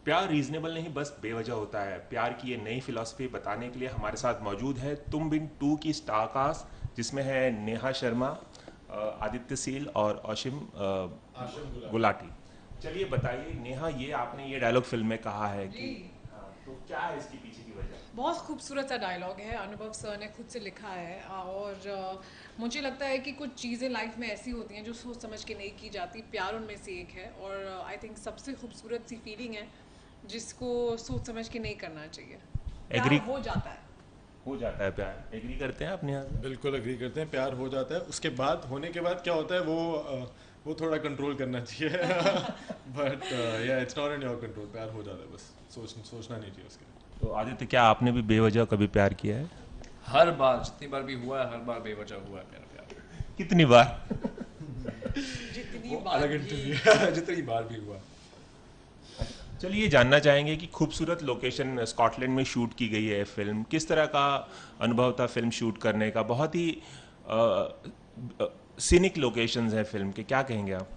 प्यार रीजनेबल नहीं बस बेवजह होता है। प्यार की ये नई फिलॉसफी बताने के लिए हमारे साथ मौजूद है तुम बिन टू की स्टार कास्ट, जिसमें है नेहा शर्मा, आदित्य सील और औशिम आशम गुलाटी। गुलाटी। चलिए बताइए नेहा, ये आपने ये डायलॉग फिल्म में कहा है जी। कि हाँ, तो क्या है इसके पीछे की वजह? बहुत खूबसूरत सा डायलॉग है, अनुभव सर ने खुद से लिखा है। और मुझे लगता है कि कुछ चीज़ें लाइफ में ऐसी होती हैं जो सोच समझ के नहीं की जाती। प्यार उनमें से एक है, और आई थिंक सबसे खूबसूरत सी फीलिंग है जिसको सोच समझ के नहीं करना चाहिए। एग्री प्यार हो जाता है। हो जाता है प्यार, एग्री करते हैं अपने यहाँ से? बिल्कुल एग्री करते हैं, प्यार हो जाता है। उसके बाद होने के बाद क्या होता है वो थोड़ा कंट्रोल करना चाहिए। बट या it's not in your control, प्यार हो जाता है, बस सोचना नहीं चाहिए उसके लिए। तो आदित्य, क्या आपने भी बेवजह कभी प्यार किया है? हर बार, जितनी बार भी हुआ है, हर बार बेवजह हुआ है मेरा प्यार। कितनी बार? जितनी वो बार अलग भी। इंटरव्यू है। जितनी बार भी हुआ। चलिए ये जानना चाहेंगे कि खूबसूरत लोकेशन स्कॉटलैंड में शूट की गई है फिल्म, किस तरह का अनुभव था फिल्म शूट करने का? बहुत ही सीनिक लोकेशंस हैं फिल्म के, क्या कहेंगे आप?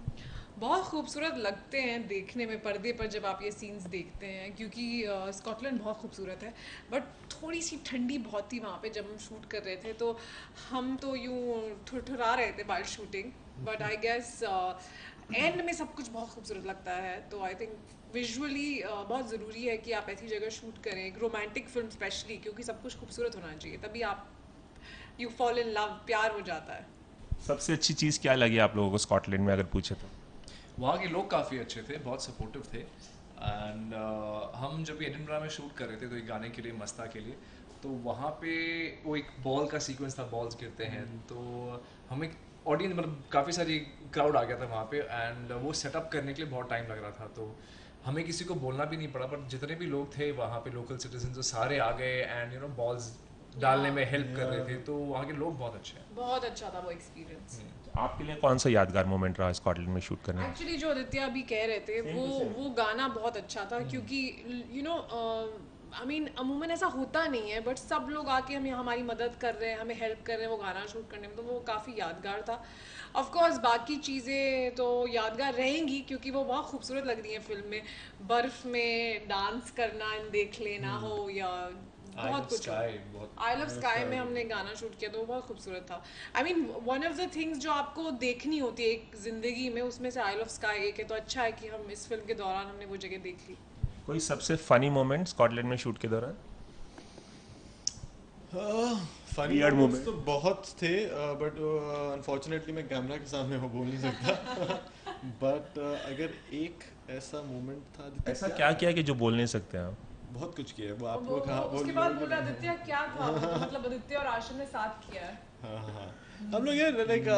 बहुत खूबसूरत लगते हैं देखने में पर्दे पर जब आप ये सीन्स देखते हैं, क्योंकि स्कॉटलैंड बहुत खूबसूरत है। बट थोड़ी सी ठंडी बहुत थी वहाँ पे जब हम शूट कर रहे थे, तो हम तो यूँ ठुठुरा रहे थे by shooting. But I guess end में सब कुछ बहुत खूबसूरत लगता है। तो आई थिंक विजुअली बहुत ज़रूरी है कि आप ऐसी जगह शूट करें, एक रोमांटिक फिल्म स्पेशली, क्योंकि सब कुछ खूबसूरत होना चाहिए, तभी आप यू फॉल इन लव, प्यार हो जाता है। सबसे अच्छी चीज़ क्या लगी आप लोगों को स्कॉटलैंड में, अगर पूछे तो? वहाँ के लोग काफ़ी अच्छे थे, बहुत सपोर्टिव थे। एंड हम जब एडिनबरा में शूट कर रहे थे तो एक गाने के लिए, मस्ता के लिए, तो वहाँ पे वो एक बॉल का सीक्वेंस था, बॉल्स गिरते हैं, तो हम एक ऑडियंस, मतलब काफ़ी सारी क्राउड आ गया था वहाँ पे। एंड वो सेटअप करने के लिए बहुत टाइम लग रहा था, तो हमें किसी को बोलना भी नहीं पड़ा। बट जितने भी लोग थे वहाँ पे, लोकल सिटीजन, जो सारे आ गए एंड बॉल्स डालने में हेल्प कर रहे थे। तो वहाँ के लोग बहुत अच्छे हैं। बहुत अच्छा था वो एक्सपीरियंस। आपके लिए कौन सा यादगार मोमेंट रहा स्कॉटलैंड में शूट करने में? एक्चुअली जो आदित्य अभी कह रहे थे, Same वो to same. वो गाना बहुत अच्छा था, क्योंकि आई मीन अमूमन ऐसा होता नहीं है, बट सब लोग आके हमें, हमारी मदद कर रहे हैं, हमें हेल्प कर रहे हैं वो गाना शूट करने में, तो वो काफ़ी यादगार था। ऑफ कोर्स बाकी चीज़ें तो यादगार रहेंगी, क्योंकि वो बहुत खूबसूरत लग रही हैं फिल्म में। बर्फ़ में डांस करना देख लेना हो, या बहुत कुछ हो। स्काई बहुत आई लव स्काई में हमने गाना शूट किया, तो वो बहुत खूबसूरत था। I mean one of the things जो आपको देखनी होती है एक ज़िंदगी में, उसमें से आई लव स्काई एक है। तो अच्छा है कि हम इस फिल्म के दौरान हमने वो जगह देख ली। कोई सबसे फनी मोमेंट स्कॉटलैंड में शूट के दौरान? Funny Weird moments moment. तो बहुत थे, बट अनफॉर्चुनेटली मैं कैमरा के सामने वो बोल नहीं सकता। बट अगर एक ऐसा मोमेंट था ऐसा क्या किया कि जो बोल नहीं सकते आप? बहुत कुछ किया है वो, आप वो लोग कहाँ उसके बाद बोला आदित्य क्या था वो, तो मतलब आदित्य और आशिम ने साथ किया है। हाँ, हम लोग यार लाइक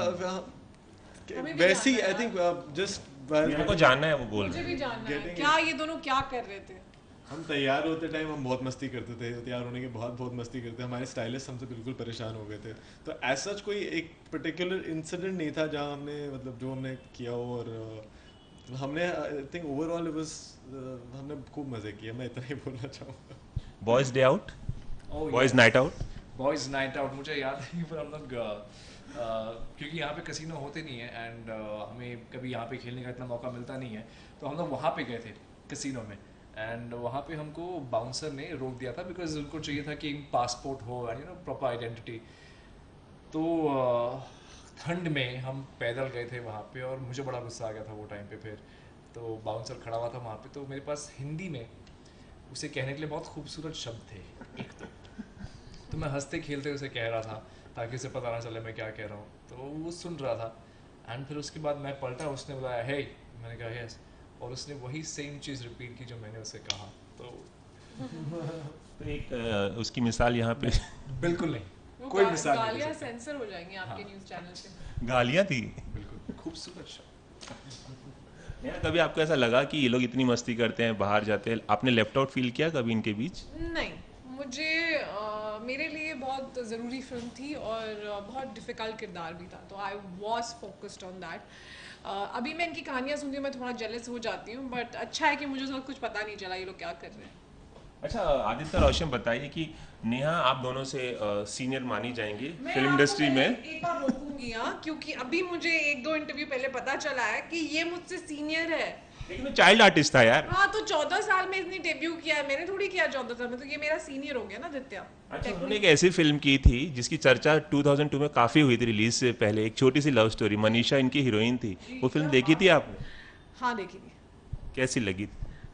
हमें भी वैसे ही जानना है आई थिंक जस्ट मेरे को जानना है वो बोल मुझे रहे भी हैं। जानना है Getting क्या ये दोनों क्या कर रहे थे। हम तैयार होते टाइम हम बहुत मस्ती करते थे, तैयार होने के बाद बहुत मस्ती करते थे। हमारे स्टाइलिस्ट हमसे बिल्कुल परेशान हो गए थे। तो ऐसा सच कोई एक पर्टिकुलर इंसिडेंट नहीं था जहाँ हमने, मतलब जो हमने किया हो। और हमने I think overall it was, हमने खूब मज़े किए, मैं इतना ही बोलना चाहूँगा। Boys day out, boys night out. Boys night out मुझे याद नहीं, पर हम लोग क्योंकि यहाँ पे कसिनो होते नहीं है, एंड हमें कभी यहाँ पे खेलने का इतना मौका मिलता नहीं है, तो हम लोग वहाँ पे गए थे कसिनो में। एंड वहाँ पे हमको बाउंसर ने रोक दिया था, बिकॉज उनको चाहिए था कि पासपोर्ट हो एंड प्रॉपर आइडेंटिटी। तो ठंड में हम पैदल गए थे वहाँ पे, और मुझे बड़ा गुस्सा आ गया था वो टाइम पे। फिर तो बाउंसर खड़ा हुआ था वहाँ पे, तो मेरे पास हिंदी में उसे कहने के लिए बहुत खूबसूरत शब्द थे एक दो, तो मैं हंसते खेलते उसे कह रहा था ताकि उसे पता ना चले मैं क्या कह रहा हूँ। तो वो सुन रहा था। एंड फिर उसके बाद मैं पलटा, उसने बुलाया हे, मैंने कहा यस, और उसने वही सेम चीज़ रिपीट की जो मैंने उसे कहा। तो तो एक उसकी मिसाल यहाँ पे बिल्कुल नहीं, वो कोई मिसाल नहीं दे गालियाँ सकते। सेंसर हो जाएंगी आपके हाँ। न्यूज़ चैनल से। गालियाँ थी। बिल्कुल खूबसूरत शब्द। यार कभी आपको ऐसा लगा कि ये लोग इतनी मस्ती करते हैं, बाहर जाते हैं, आपने लेफ्ट आउट फील किया कभी इनके बीच? नहीं, मुझे मेरे लिए बहुत ज़रूरी फिल्म थी, और बहुत डिफ़िकल्ट किरदार भी था, तो I was focused on that. अभी मैं इनकी कहानियाँ सुनती हूँ, मैं थोड़ा जेलस हो जाती हूँ, बट अच्छा है कि मुझे उसका कुछ पता नहीं चला ये लोग क्या कर रहे हैं। अच्छा आदित्य रोशन, बताइए कि नेहा आप दोनों से सीनियर मानी जाएंगी मैं फिल्म आपको इंडस्ट्री पहले में। एक बार रोकूंगी, हाँ, क्योंकि अभी मुझे एक दो इंटरव्यू पहले पता चला है कि ये मुझसे सीनियर है। लेकिन वो चाइल्ड आर्टिस्ट था यार। हाँ, तो 14 साल में इसने डेब्यू किया है, मैंने थोड़ी किया 14 साल में, तो ये मेरा सीनियर हो गया ना आदित्य। अच्छा, उन्होंने एक ऐसी फिल्म की थी जिसकी चर्चा 2002 में काफी हुई थी रिलीज से पहले, एक छोटी सी लव स्टोरी, मनीषा इनकी हीरोइन थी। वो फिल्म देखी थी आपने? हाँ, देखी थी। कैसी लगी?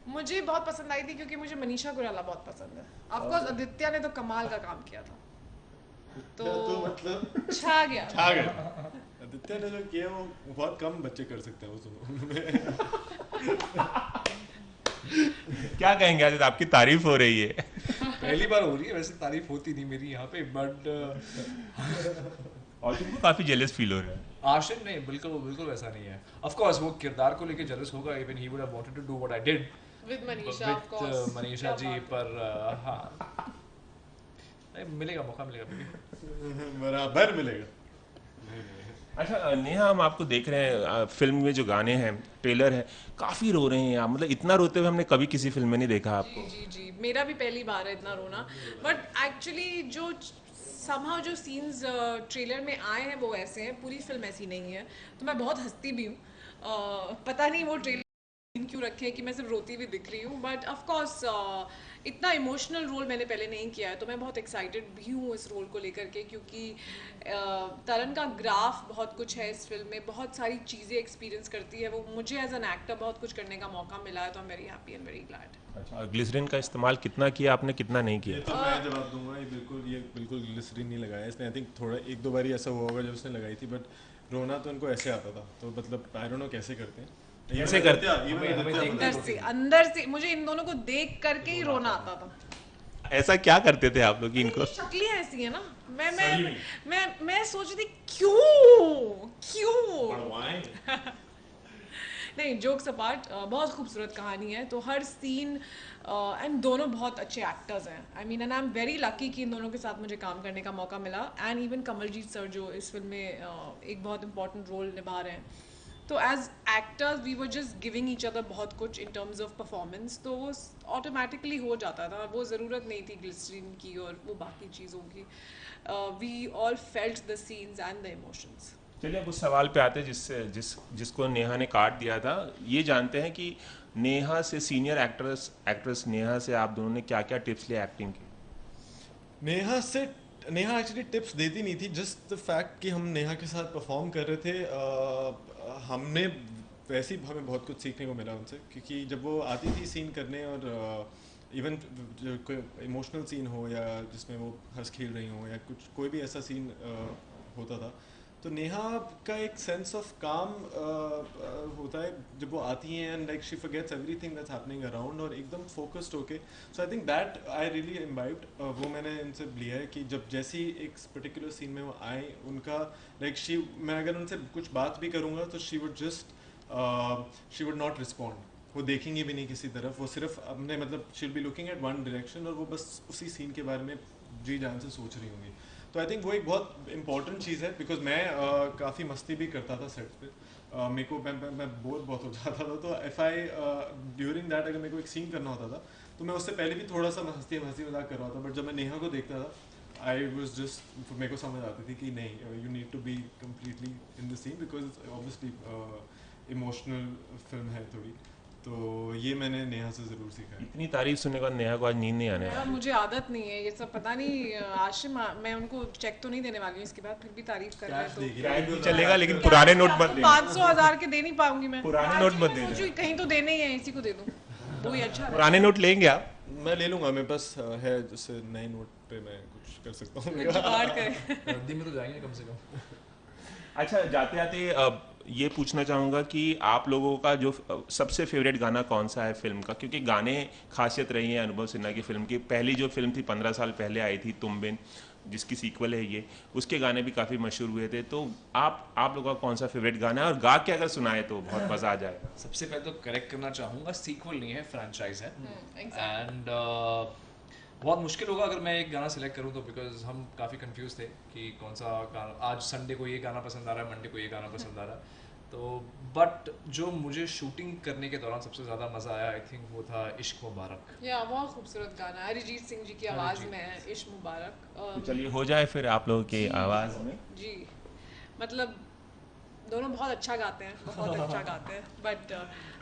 मुझे बहुत पसंद आई थी क्योंकि मुझे मनीषा कोइराला बहुत पसंद है। ऑफ कोर्स आदित्य ने तो कमाल का काम किया था, तो मतलब छा गया। छा गए। आदित्य ने जो किया वो बहुत कम बच्चे कर सकते हैं, वो सुनो। क्या कहेंगे आदित्य, आपकी तारीफ हो रही है। पहली बार हो रही है, वैसे तारीफ होती नहीं मेरी यहाँ पे, बट और तुमको काफी जेलस फील हो रहा है। आशिक नहीं, बिल्कुल बिल्कुल वैसा नहीं है। ऑफ कोर्स वो किरदार को लेके जेलस होगा, even he would have wanted to do what I did with Manisha, of course. Manisha ji, पर हाँ मिलेगा, मौका मिलेगा बेबी। बराबर मिलेगा। अच्छा नेहा, हम आपको देख रहे हैं फिल्म में जो गाने हैं, ट्रेलर है, काफी रो रहे हैं आप, मतलब इतना रोते हुए हमने कभी किसी फिल्म में नहीं देखा आपको। जी जी जी, मेरा भी पहली बार है इतना रोना, बट एक्चुअली जो somehow जो सीन्स ट्रेलर में आए हैं वो ऐसे हैं, पूरी फिल्म ऐसी नहीं है, तो मैं बहुत हंसती भी हूँ। पता नहीं वो ट्रेलर क्यों रखे हैं कि मैं सिर्फ रोती हुई दिख रही हूँ, बट ऑफ कोर्स इतना इमोशनल रोल मैंने पहले नहीं किया है, तो मैं बहुत एक्साइटेड भी हूँ इस रोल को लेकर के, क्योंकि तरन का ग्राफ बहुत कुछ है इस फिल्म में, बहुत सारी चीज़ें एक्सपीरियंस करती है वो, मुझे एज एन एक्टर बहुत कुछ करने का मौका मिला है, तो I am very happy and very glad. अच्छा, ग्लिसरीन का इस्तेमाल कितना किया आपने, कितना नहीं ये किया? तो मैं जवाब दूंगा, ये बिल्कुल ग्लिसरीन नहीं लगाया इसने। आई थिंक थोड़ा एक दो बार ही ऐसा हुआ होगा जब उसने लगाई थी, बट रोना तो उनको ऐसे आता था, तो मतलब आई डोंट नो कैसे करते हैं। कैसे करते हैं? अंदर से मुझे इन दोनों को देख करके ही रोना आता था। ऐसा क्या करते थे आप लोग कि इनको? शक्लें ऐसी है ना, मैं सोच रही थी क्यों नहीं, जोक्स अपार्ट, बहुत खूबसूरत कहानी है, तो हर सीन एंड दोनों बहुत अच्छे एक्टर्स हैं, I mean, and I am very lucky कि इन दोनों के साथ मुझे काम करने का मौका मिला, एंड इवन कमलजीत सर जो इस फिल्म में एक बहुत इंपॉर्टेंट रोल निभा रहे हैं, तो as actors we were just giving each other बहुत कुछ इन टर्म्स ऑफ परफॉर्मेंस, तो वो ऑटोमेटिकली हो जाता था, वो ज़रूरत नहीं थी ग्लिसरीन की और वो बाकी चीज़ों की। We all felt the scenes and the emotions. चलिए अब उस सवाल पे आते हैं जिसको नेहा ने काट दिया था। ये जानते हैं कि नेहा से, सीनियर एक्ट्रेस नेहा से आप दोनों ने क्या क्या टिप्स लिए एक्टिंग की? नेहा एक्चुअली टिप्स देती नहीं थी, जस्ट द फैक्ट कि हम नेहा के साथ परफॉर्म कर रहे थे, हमने वैसे ही हमें बहुत कुछ सीखने को मिला उनसे, क्योंकि जब वो आती थी सीन करने, और इवन जो कोई इमोशनल सीन हो या जिसमें वो हंस खेल रही हो या कुछ कोई भी ऐसा सीन होता था, तो नेहा का एक सेंस ऑफ काम होता है जब वो आती हैं, and like she forgets everything that's happening around, और एकदम फोकस्ड होके, so I think that I really imbibed, वो मैंने इनसे लिया है कि जब जैसी एक पर्टिकुलर सीन में वो आए, उनका लाइक मैं अगर उनसे कुछ बात भी करूँगा तो शी वुड नॉट रिस्पॉन्ड, वो देखेंगे भी नहीं किसी तरफ, वो सिर्फ अपने मतलब she will be looking at one direction, और वो बस उसी सीन के बारे में जी जान से सोच रही होंगी। तो आई थिंक वो एक बहुत इंपॉर्टेंट चीज़ है, बिकॉज मैं काफ़ी मस्ती भी करता था सेट पे, मेरे को मैं बोर बहुत हो जाता था, तो इफ़ आई ड्यूरिंग दैट अगर मेरे को एक सीन करना होता था, तो मैं उससे पहले भी थोड़ा सा हंसी मजाक कर रहा था, बट जब मैं नेहा को देखता था आई वॉज जस्ट, मेरे को समझ आती थी कि नहीं, you need to be completely in the scene, because obviously emotional film है थोड़ी, तो ये मैंने नेहा से ज़रूर सीखा है। इतनी तारीफ सुनने के बाद नेहा को आज नींद नहीं आने वाली। मुझे आदत नहीं है ये सब, पता नहीं आशिम, मैं उनको चेक तो नहीं देने वाली हूँ इसके बाद, फिर भी तारीफ कर रहे हैं, तो कैश भी चलेगा, लेकिन पुराने नोट मत देना। 500,000 के दे नहीं पाऊंगी मैं, पुराने नोट मत देना। सोचो कहीं तो देने ही है, इसी को दे दूँ, वही अच्छा है। पुराने नोट लेंगे आप? मैं ले लूँगा, मेरे पास है, जिससे नए नोट पे मैं कुछ कर सकता हूँ। जुगाड़ करें। रद्दी में तो जाएंगे कम से कम। अच्छा, जाते जाते ये पूछना चाहूँगा कि आप लोगों का जो सबसे फेवरेट गाना कौन सा है फिल्म का, क्योंकि गाने खासियत रही है अनुभव सिन्हा की फिल्म की। पहली जो फिल्म थी 15 साल पहले आई थी तुम बिन, जिसकी सीक्वल है ये, उसके गाने भी काफ़ी मशहूर हुए थे, तो आप लोगों का कौन सा फेवरेट गाना है, और गा के अगर सुनाए तो बहुत मज़ा आ जाएगा। सबसे पहले तो करेक्ट करना चाहूँगा, सीक्वल नहीं है, फ्रेंचाइज है, एंड बहुत मुश्किल होगा अगर मैं एक गाना सिलेक्ट करूँ तो, बिकॉज हम काफ़ी कंफ्यूज थे कि कौन सा गाना, आज संडे को ये गाना पसंद आ रहा है, मंडे को ये गाना पसंद आ रहा है, तो बट जो मुझे शूटिंग करने के दौरान सबसे ज़्यादा मज़ा आया, आई थिंक वो था इश्क मुबारक। या बहुत खूबसूरत गाना है, अरिजीत सिंह जी की आवाज़ में है इश्क मुबारक। तो चलिए हो जाए फिर आप लोगों की आवाज़ में। जी, मतलब दोनों बहुत अच्छा गाते हैं, बहुत अच्छा गाते हैं, बट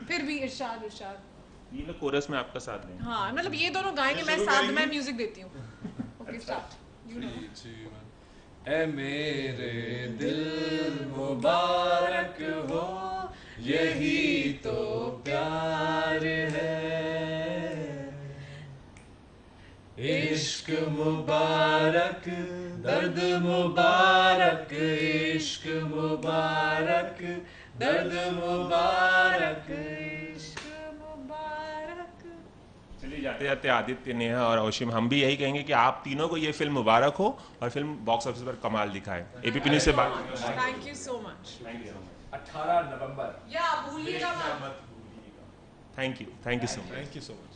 फिर भी इरशाद ये लोग कोरस में आपका साथ दें। हाँ मतलब ये दोनों गाएंगे, मैं साथ में म्यूजिक देती हूँ। Okay start. ए मेरे दिल मुबारक हो, यही तो प्यार है, इश्क मुबारक दर्द मुबारक, इश्क मुबारक दर्द मुबारक, इश्क मुबारक। चलिए जाते जाते आदित्य, नेहा और औशिम, हम भी यही कहेंगे कि आप तीनों को ये फिल्म मुबारक हो और फिल्म बॉक्स ऑफिस पर कमाल दिखाए। एबीपी न्यूज़ से बात। Thank you so much. 18 नवंबर। या भूलिएगा मत। Thank you so much. Thank you so much.